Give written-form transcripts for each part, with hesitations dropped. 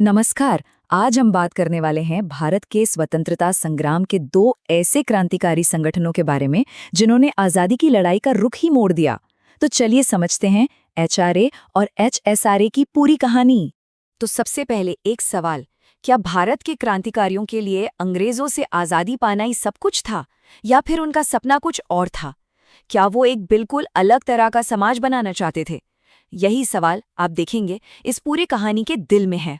नमस्कार। आज हम बात करने वाले हैं भारत के स्वतंत्रता संग्राम के दो ऐसे क्रांतिकारी संगठनों के बारे में जिन्होंने आज़ादी की लड़ाई का रुख ही मोड़ दिया। तो चलिए समझते हैं एचआरए और एचएसआरए की पूरी कहानी। तो सबसे पहले एक सवाल, क्या भारत के क्रांतिकारियों के लिए अंग्रेजों से आज़ादी पाना ही सब कुछ था, या फिर उनका सपना कुछ और था? क्या वो एक बिल्कुल अलग तरह का समाज बनाना चाहते थे? यही सवाल आप देखेंगे इस पूरी कहानी के दिल में है।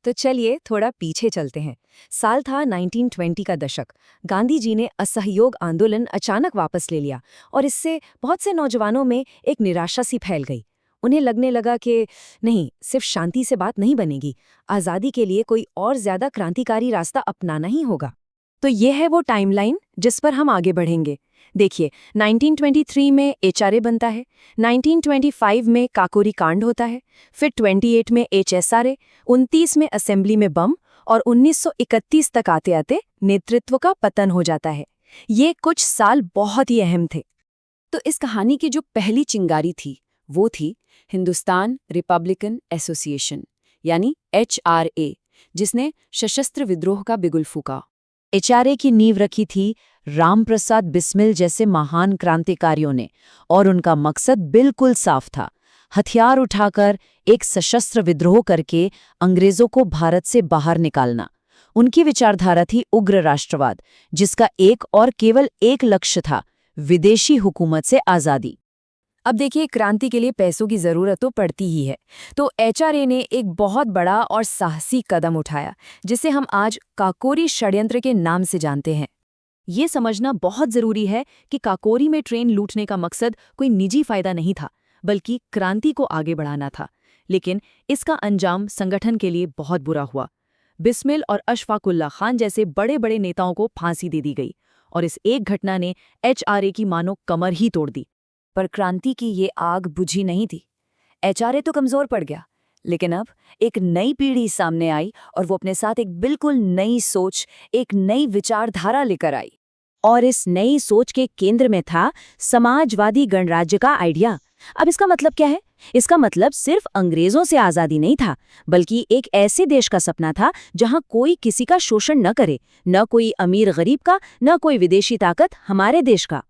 तो चलिए थोड़ा पीछे चलते हैं। साल था 1920 का दशक। गांधी जी ने असहयोग आंदोलन अचानक वापस ले लिया और इससे बहुत से नौजवानों में एक निराशा सी फैल गई। उन्हें लगने लगा कि नहीं, सिर्फ शांति से बात नहीं बनेगी, आज़ादी के लिए कोई और ज्यादा क्रांतिकारी रास्ता अपनाना ही होगा। तो ये है वो टाइमलाइन जिस पर हम आगे बढ़ेंगे। देखिए, 1923 में एचआरए बनता है, 1925 में काकोरी कांड होता है, फिर 28 में एचएसआरए, 29 में असेंबली में बम और 1931 तक आते आते नेतृत्व का पतन हो जाता है। ये कुछ साल बहुत ही अहम थे। तो इस कहानी की जो पहली चिंगारी थी वो थी हिंदुस्तान रिपब्लिकन एसोसिएशन यानी एचआरए, जिसने सशस्त्र विद्रोह का बिगुल फूंका। एचआरए की नींव रखी थी रामप्रसाद बिस्मिल जैसे महान क्रांतिकारियों ने, और उनका मकसद बिल्कुल साफ था, हथियार उठाकर एक सशस्त्र विद्रोह करके अंग्रेजों को भारत से बाहर निकालना। उनकी विचारधारा थी उग्र राष्ट्रवाद, जिसका एक और केवल एक लक्ष्य था, विदेशी हुकूमत से आज़ादी। अब देखिए, क्रांति के लिए पैसों की जरूरत तो पड़ती ही है, तो एचआरए ने एक बहुत बड़ा और साहसी कदम उठाया, जिसे हम आज काकोरी षड्यंत्र के नाम से जानते हैं। ये समझना बहुत जरूरी है कि काकोरी में ट्रेन लूटने का मकसद कोई निजी फायदा नहीं था, बल्कि क्रांति को आगे बढ़ाना था। लेकिन इसका अंजाम संगठन के लिए बहुत बुरा हुआ। बिस्मिल और अशफाकुल्ला खान जैसे बड़े बड़े नेताओं को फांसी दे दी गई, और इस एक घटना ने एचआरए की मानो कमर ही तोड़ दी। पर क्रांति की ये आग बुझी नहीं थी। एचआरए तो कमजोर पड़ गया, लेकिन अब एक नई पीढ़ी सामने आई और वो अपने साथ एक बिल्कुल नई सोच, एक नई विचारधारा लेकर आई। और इस नई सोच के केंद्र में था समाजवादी गणराज्य का आइडिया। अब इसका मतलब क्या है? इसका मतलब सिर्फ अंग्रेजों से आज़ादी नहीं था, बल्कि एक ऐसे देश का सपना था जहां कोई किसी का शोषण न करे, न कोई अमीर गरीब का, न कोई विदेशी ताकत हमारे देश का।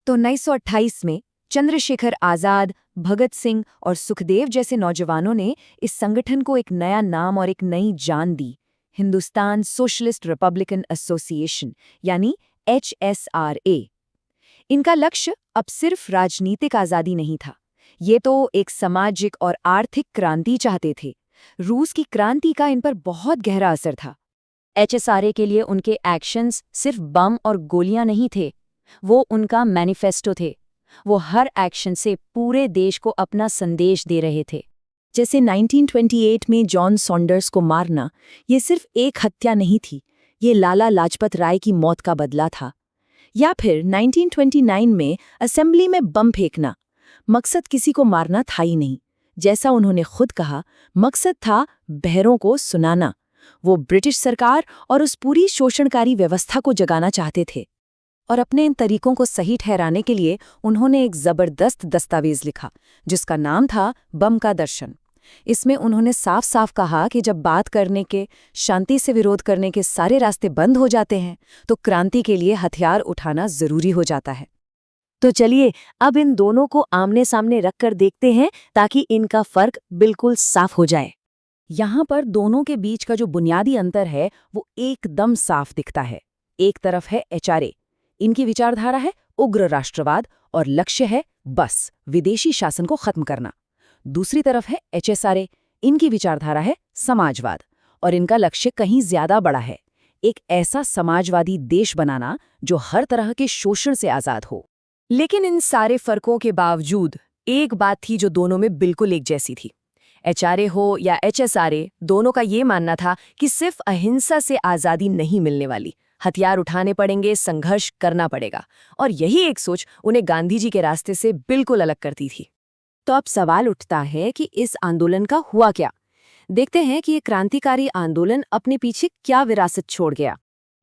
तो 1928 में चंद्रशेखर आजाद, भगत सिंह और सुखदेव जैसे नौजवानों ने इस संगठन को एक नया नाम और एक नई जान दी, हिंदुस्तान सोशलिस्ट रिपब्लिकन एसोसिएशन यानी एचएसआरए। इनका लक्ष्य अब सिर्फ राजनीतिक आज़ादी नहीं था, ये तो एक सामाजिक और आर्थिक क्रांति चाहते थे। रूस की क्रांति का इन पर बहुत गहरा असर था। एचएसआरए के लिए उनके एक्शंस सिर्फ बम और गोलियां नहीं थे, वो उनका मैनिफेस्टो थे। वो हर एक्शन से पूरे देश को अपना संदेश दे रहे थे। जैसे 1928 में जॉन सॉन्डर्स को मारना, ये सिर्फ एक हत्या नहीं थी, ये लाला लाजपत राय की मौत का बदला था। या फिर 1929 में असेंबली में बम फेंकना, मकसद किसी को मारना था ही नहीं। जैसा उन्होंने खुद कहा, मकसद था बहरों को सुनाना। वो ब्रिटिश सरकार और उस पूरी शोषणकारी व्यवस्था को जगाना चाहते थे। और अपने इन तरीकों को सही ठहराने के लिए उन्होंने एक जबरदस्त दस्तावेज लिखा, जिसका नाम था बम का दर्शन। इसमें उन्होंने साफ साफ कहा कि जब बात करने के, शांति से विरोध करने के सारे रास्ते बंद हो जाते हैं, तो क्रांति के लिए हथियार उठाना जरूरी हो जाता है। तो चलिए अब इन दोनों को आमने सामने रखकर देखते हैं, ताकि इनका फर्क बिल्कुल साफ हो जाए। यहाँ पर दोनों के बीच का जो बुनियादी अंतर है वो एकदम साफ दिखता है। एक तरफ है एचआरए, इनकी विचारधारा है उग्र राष्ट्रवाद और लक्ष्य है बस विदेशी शासन को खत्म करना। दूसरी तरफ है एचएसआरए, इनकी विचारधारा है समाजवाद, और इनका लक्ष्य कहीं ज्यादा बड़ा है, एक ऐसा समाजवादी देश बनाना जो हर तरह के शोषण से आजाद हो। लेकिन इन सारे फर्कों के बावजूद एक बात थी जो दोनों में बिल्कुल एक जैसी थी। एचआरए हो या एचएसआरए, दोनों का ये मानना था कि सिर्फ अहिंसा से आज़ादी नहीं मिलने वाली, हथियार उठाने पड़ेंगे, संघर्ष करना पड़ेगा। और यही एक सोच उन्हें गांधी जी के रास्ते से बिल्कुल अलग करती थी। तो अब सवाल उठता है कि इस आंदोलन का हुआ क्या? देखते हैं कि ये क्रांतिकारी आंदोलन अपने पीछे क्या विरासत छोड़ गया।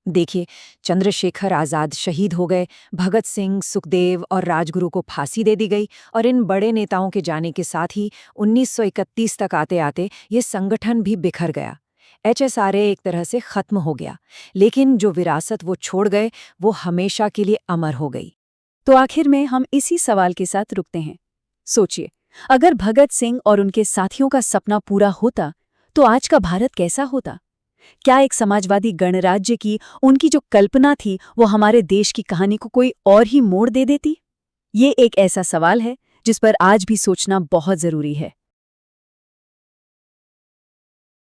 देखिए, चंद्रशेखर आजाद शहीद हो गए, भगत सिंह, सुखदेव और राजगुरु को फांसी दे दी गई, और इन बड़े नेताओं के जाने के साथ ही 1931 तक आते आते ये संगठन भी बिखर गया। HSRA एक तरह से खत्म हो गया, लेकिन जो विरासत वो छोड़ गए वो हमेशा के लिए अमर हो गई। तो आखिर में हम इसी सवाल के साथ रुकते हैं। सोचिए, अगर भगत सिंह और उनके साथियों का सपना पूरा होता तो आज का भारत कैसा होता? क्या एक समाजवादी गणराज्य की उनकी जो कल्पना थी वो हमारे देश की कहानी को कोई और ही मोड़ दे देती? ये एक ऐसा सवाल है जिस पर आज भी सोचना बहुत जरूरी है।